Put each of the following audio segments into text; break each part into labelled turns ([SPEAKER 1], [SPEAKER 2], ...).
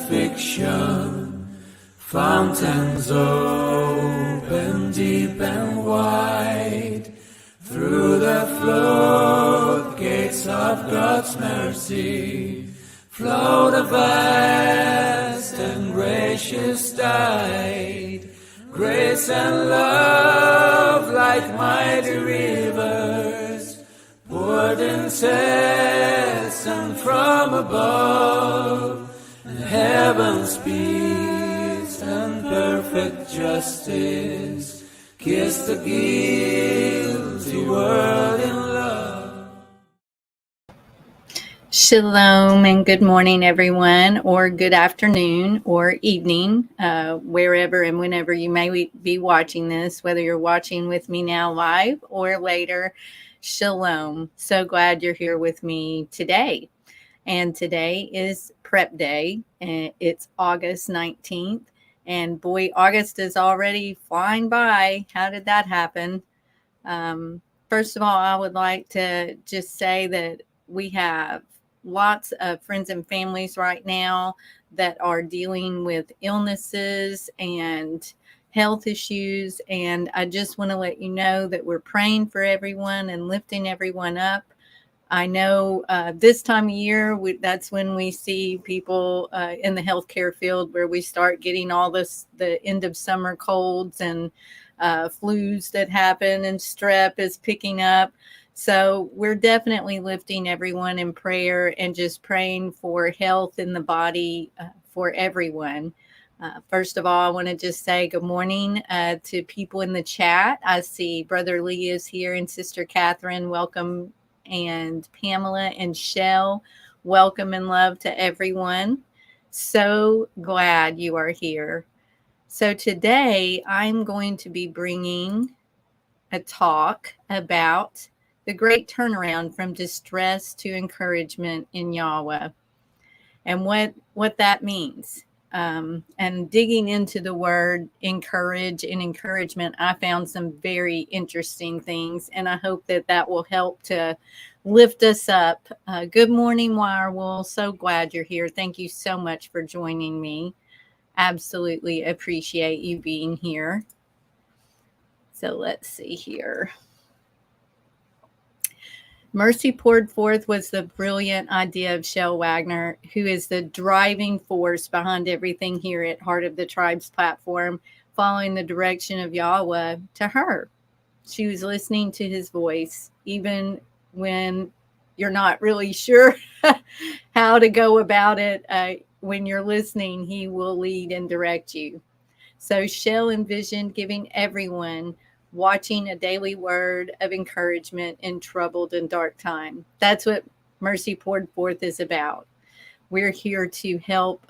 [SPEAKER 1] crucifixion, fountains open deep and wide, through the floodgates of God's mercy, flowed a vast and gracious tide, grace and love like mighty rivers, poured incessant from above, and heaven's peace and perfect justice kiss the guilty world in love.
[SPEAKER 2] Shalom and good morning, everyone, or good afternoon or evening, wherever and whenever you may be watching this, whether you're watching with me now live or later. Shalom. So glad you're here with me today. And today is prep day, and it's August 19th. And boy, August is already flying by. How did that happen? First of all, I would like to just say that we have lots of friends and families right now that are dealing with illnesses and health issues. And I just want to let you know that we're praying for everyone and lifting everyone up. I know this time of year, that's when we see people in the healthcare field where we start getting all the end of summer colds and flus that happen, and strep is picking up. So we're definitely lifting everyone in prayer and just praying for health in the body for everyone. First of all, I want to just say good morning to people in the chat. I see Brother Leigh is here and Sister Catherine. Welcome. And Pamela and Shell, welcome and love to everyone. So glad you are here. So today I'm going to be bringing a talk about the great turnaround from distress to encouragement in yahuah, and what that means. And digging into the word encourage and encouragement, I found some very interesting things, and I hope that will help to lift us up. Good morning, Wirewool. So glad you're here. Thank you so much for joining me. Absolutely appreciate you being here. So let's see here. Mercy Poured Forth was the brilliant idea of Shell Wagner, who is the driving force behind everything here at Heart of the Tribes platform, following the direction of yahuah to her. She was listening to his voice, even when you're not really sure how to go about it. When you're listening, he will lead and direct you. So Shell envisioned giving everyone watching a daily word of encouragement in troubled and dark time. That's what Mercy Poured Forth is about. We're here to help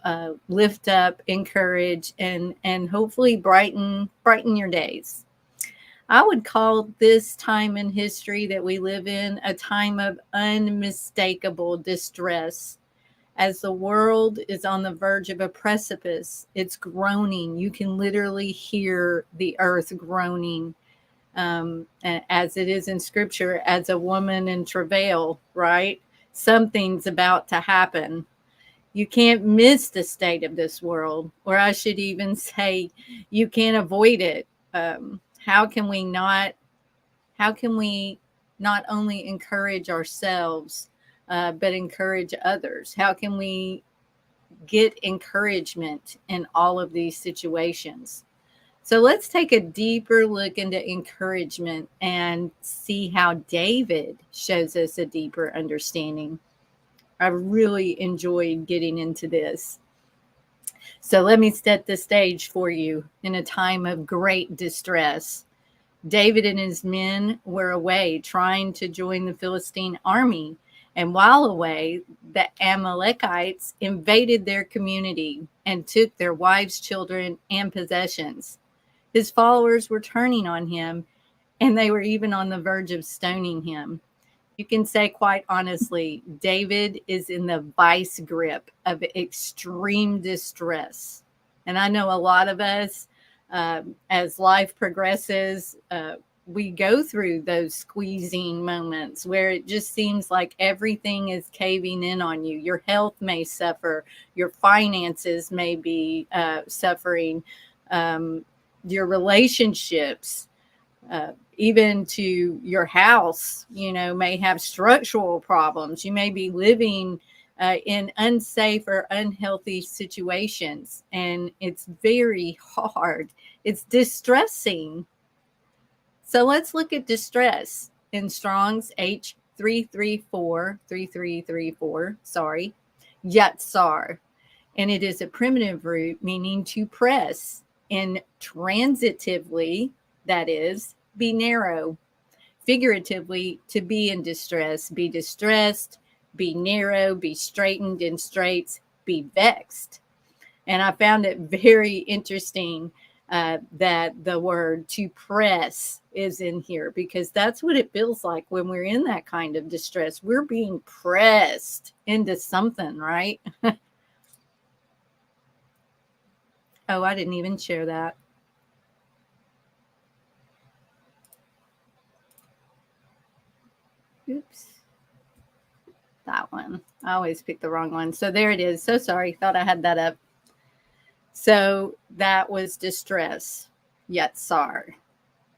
[SPEAKER 2] lift up, encourage, and hopefully brighten your days. I would call this time in history that we live in a time of unmistakable distress. As the world is on the verge of a precipice, it's groaning. You can literally hear the earth groaning. As it is in scripture, as a woman in travail, right? Something's about to happen. You can't miss the state of this world, or I should even say you can't avoid it. How can we not only encourage ourselves, but encourage others? How can we get encouragement in all of these situations? So let's take a deeper look into encouragement and see how David shows us a deeper understanding. I really enjoyed getting into this. So let me set the stage for you. In a time of great distress, David and his men were away trying to join the Philistine army. And while away, the Amalekites invaded their community and took their wives, children, and possessions. His followers were turning on him, and they were even on the verge of stoning him. You can say quite honestly, David is in the vice grip of extreme distress. And I know a lot of us, as life progresses, we go through those squeezing moments where it just seems like everything is caving in on you. Your health may suffer, your finances may be suffering, your relationships, even to your house, may have structural problems. You may be living in unsafe or unhealthy situations, and it's very hard. It's distressing. So let's look at distress in Strong's H3334, yatsar. And it is a primitive root meaning to press, and transitively, that is, be narrow. Figuratively, to be in distress, be distressed, be narrow, be straightened in straits, be vexed. And I found it very interesting that the word to press is in here, because that's what it feels like when we're in that kind of distress. We're being pressed into something, right? Oh, I didn't even share that. Oops. That one. I always pick the wrong one. So there it is. So sorry. Thought I had that up. So that was distress. Yatsar.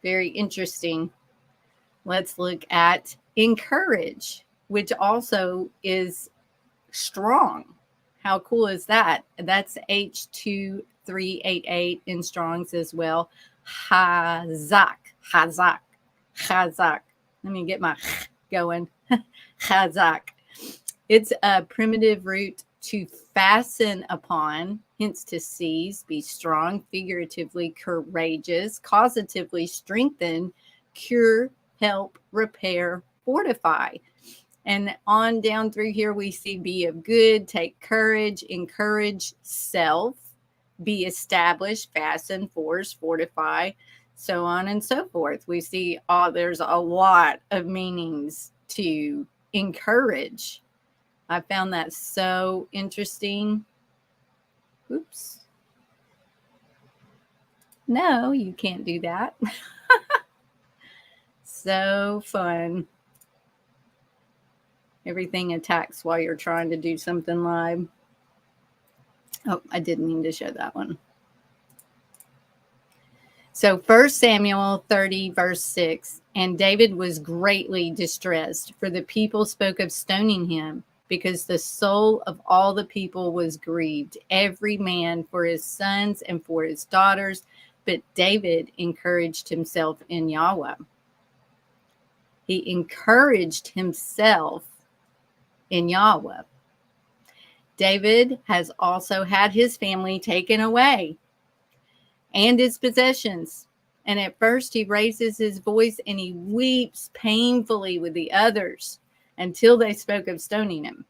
[SPEAKER 2] Very interesting. Let's look at encourage, which also is strong. How cool is that? That's H2388 in Strong's as well. Chazak. Let me get my going. Chazak. It's a primitive root to fasten upon, hence to seize, be strong, figuratively courageous, causatively strengthen, cure, help, repair, fortify. And on down through here, we see be of good, take courage, encourage self, be established, fasten, force, fortify, so on and so forth. We see there's a lot of meanings to encourage. I found that so interesting. Oops. No, you can't do that. So fun. Everything attacks while you're trying to do something live. Oh, I didn't mean to show that one. So 1 Samuel 30, verse 6, and David was greatly distressed, for the people spoke of stoning him, because the soul of all the people was grieved, every man for his sons and for his daughters. But David encouraged himself in Yahweh. He encouraged himself in Yahweh. David has also had his family taken away and his possessions. And at first he raises his voice and he weeps painfully with the others until they spoke of stoning him.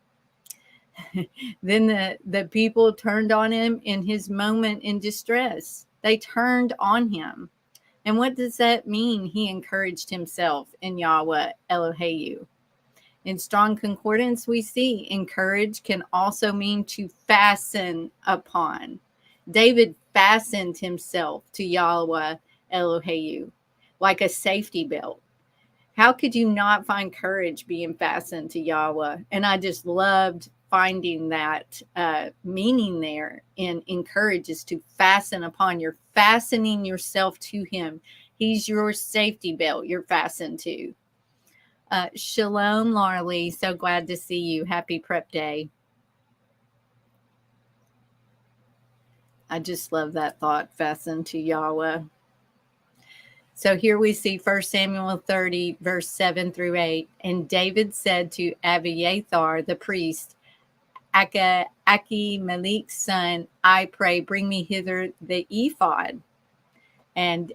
[SPEAKER 2] Then the people turned on him in his moment in distress. They turned on him. And what does that mean? He encouraged himself in Yahweh Eloheu. In Strong Concordance, we see encourage can also mean to fasten upon. David fastened himself to Yahweh Eloheu like a safety belt. How could you not find courage being fastened to Yahweh? And I just loved finding that meaning there in encourage is to fasten upon. You're fastening yourself to him. He's your safety belt you're fastened to. Shalom, Larly. So glad to see you. Happy prep day. I just love that thought, fastened to Yahweh. So here we see 1 Samuel 30, verse 7 through 8. And David said to Abiathar, the priest, Ahimelech's son, I pray, bring me hither the ephod. And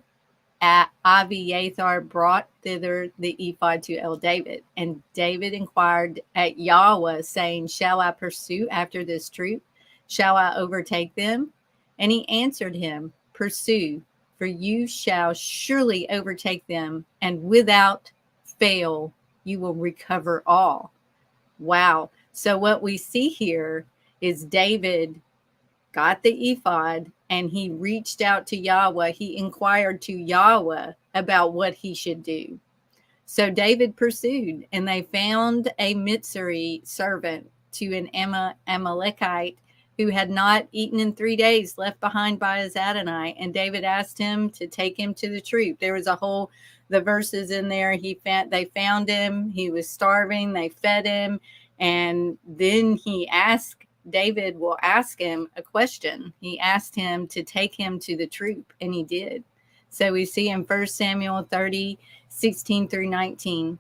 [SPEAKER 2] Abiathar brought thither the ephod to El David. And David inquired at Yahweh, saying, shall I pursue after this troop? Shall I overtake them? And he answered him, pursue, for you shall surely overtake them, and without fail you will recover all. Wow. So what we see here is David got the ephod, and he reached out to Yahweh. He inquired to Yahweh about what he should do. So David pursued, and they found a Mitzri servant to an Amalekite who had not eaten in 3 days, left behind by his Adonai. And David asked him to take him to the troop. There was the verses in there. They found him. He was starving. They fed him. And then David will ask him a question. He asked him to take him to the troop, and he did. So we see in 1 Samuel 30, 16 through 19.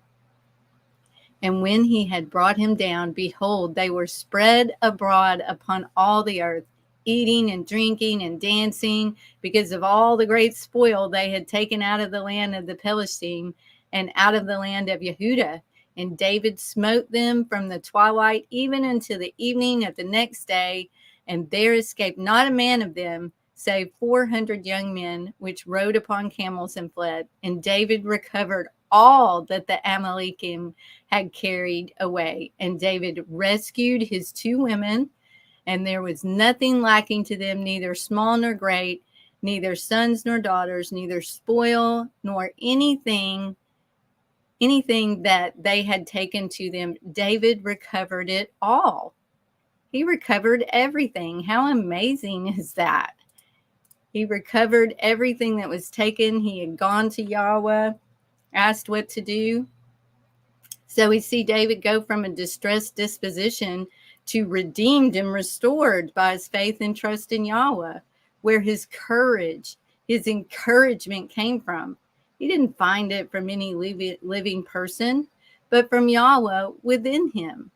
[SPEAKER 2] And when he had brought him down, behold, they were spread abroad upon all the earth, eating and drinking and dancing, because of all the great spoil they had taken out of the land of the Philistine and out of the land of Yehudah. And David smote them from the twilight even until the evening of the next day, and there escaped not a man of them, save 400 young men, which rode upon camels and fled. And David recovered all that the Amalekim had carried away. And David rescued his 2 women, and there was nothing lacking to them, neither small nor great, neither sons nor daughters, neither spoil nor anything that they had taken to them. David recovered it all. He recovered everything. How amazing is that? He recovered everything that was taken. He had gone to Yahweh, asked what to do. So we see David go from a distressed disposition to redeemed and restored by his faith and trust in Yahweh, where his courage, his encouragement came from. He didn't find it from any living person, but from Yahweh within him.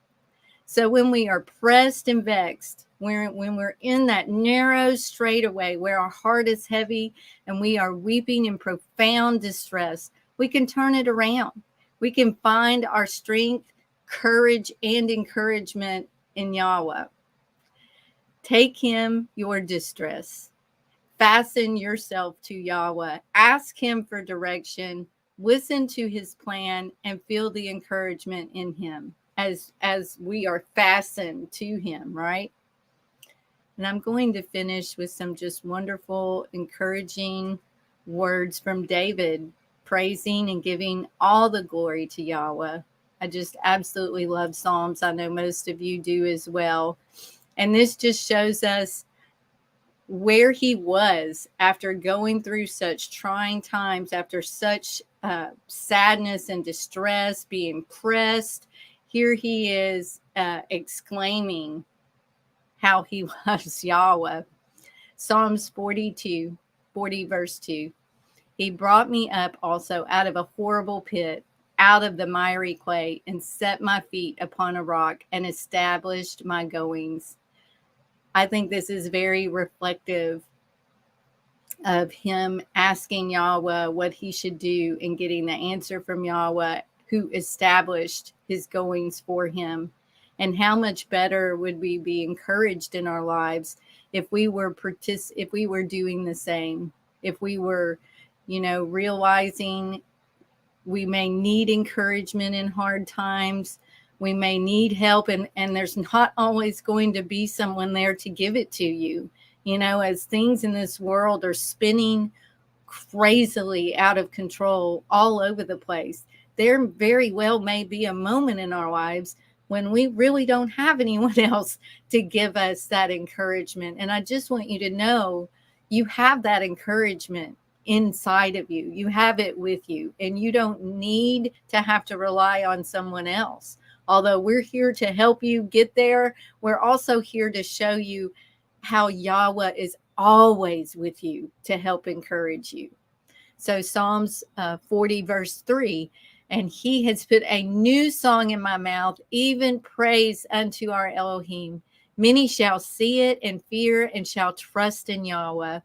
[SPEAKER 2] So when we are pressed and vexed, when we're in that narrow straightaway where our heart is heavy and we are weeping in profound distress, we can turn it around. We can find our strength, courage, and encouragement in Yahweh. Take him your distress. Fasten yourself to Yahweh. Ask him for direction. Listen to his plan and feel the encouragement in him as we are fastened to him, right? And I'm going to finish with some just wonderful, encouraging words from David, praising and giving all the glory to Yahweh. I just absolutely love Psalms. I know most of you do as well. And this just shows us where he was after going through such trying times, after such sadness and distress, being pressed. Here he is exclaiming how he loves Yahweh. Psalms 40 verse 2. He brought me up also out of a horrible pit, out of the miry clay, and set my feet upon a rock and established my goings. I think this is very reflective of him asking Yahweh what he should do and getting the answer from Yahweh, who established his goings for him. And how much better would we be encouraged in our lives if we were doing the same, if we were, realizing we may need encouragement in hard times. We may need help, and there's not always going to be someone there to give it to you. As things in this world are spinning crazily out of control all over the place, there very well may be a moment in our lives when we really don't have anyone else to give us that encouragement. And I just want you to know you have that encouragement inside of you. You have it with you, and you don't need to have to rely on someone else. Although we're here to help you get there, we're also here to show you how Yahweh is always with you to help encourage you. So Psalms 40 verse 3, and he has put a new song in my mouth, even praise unto our Elohim. Many shall see it and fear and shall trust in Yahweh.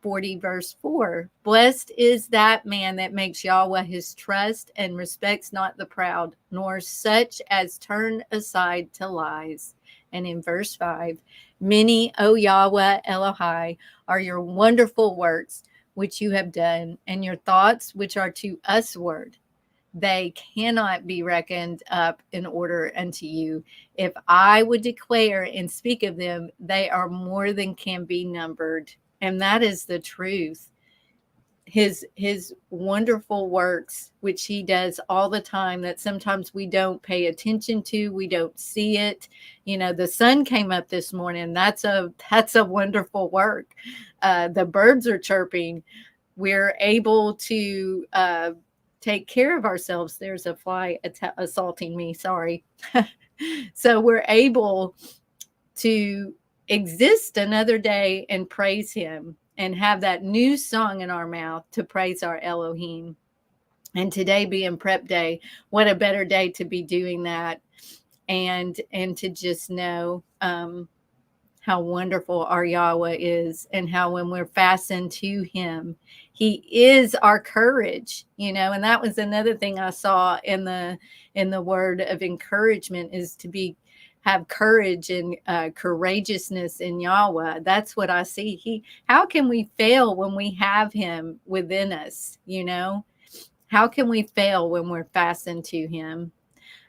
[SPEAKER 2] 40 verse 4, blessed is that man that makes Yahweh his trust and respects not the proud, nor such as turn aside to lies. And in verse 5, many, O Yahweh Elohai, are your wonderful works which you have done, and your thoughts which are to us word. they cannot be reckoned up in order unto you. If I would declare and speak of them, they are more than can be numbered. And that is the truth. His wonderful works, which he does all the time, that sometimes we don't pay attention to, we don't see it. The sun came up this morning. That's a wonderful work. The birds are chirping. We're able to take care of ourselves. There's a fly assaulting me. Sorry. So we're able to exist another day and praise him and have that new song in our mouth to praise our Elohim. And today being prep day, what a better day to be doing that, and to just know how wonderful our Yahweh is, and how when we're fastened to him, he is our courage, and that was another thing I saw in the word of encouragement, is to have courage and courageousness in Yahweh. That's what I see. How can we fail when we have him within us? How can we fail when we're fastened to him?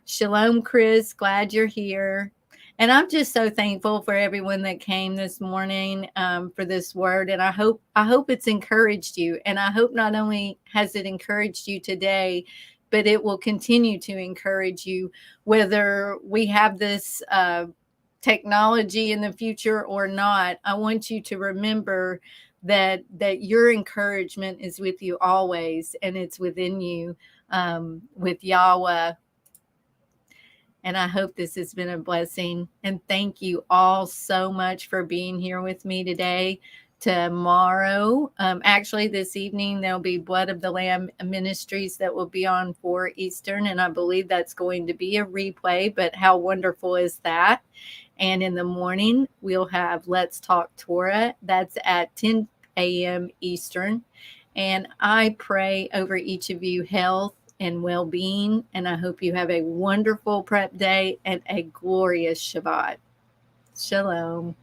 [SPEAKER 2] Shalom, Chris. Glad you're here. And I'm just so thankful for everyone that came this morning for this word. And I hope it's encouraged you. And I hope not only has it encouraged you today, but it will continue to encourage you, whether we have this technology in the future or not. I want you to remember that your encouragement is with you always, and it's within you with Yahweh. And I hope this has been a blessing. And thank you all so much for being here with me today. Tomorrow, actually this evening, there'll be Blood of the Lamb Ministries that will be on 4 Eastern. And I believe that's going to be a replay, but how wonderful is that? And in the morning, we'll have Let's Talk Torah. That's at 10 a.m. Eastern. And I pray over each of you health and well-being. And I hope you have a wonderful prep day and a glorious Shabbat. Shalom.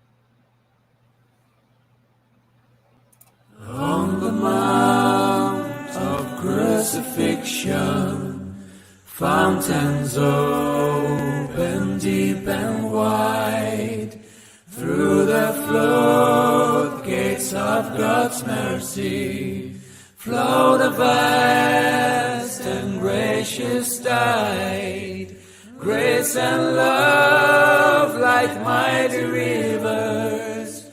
[SPEAKER 1] On the mount of crucifixion, fountains open deep and wide, through the floodgates of God's mercy, flowed a vast and gracious tide, grace and love like mighty rivers,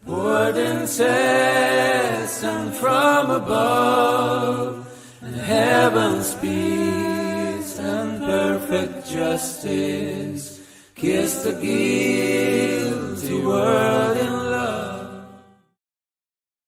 [SPEAKER 1] poured incessant from above, and heaven's peace and perfect justice kissed the guilty world in love.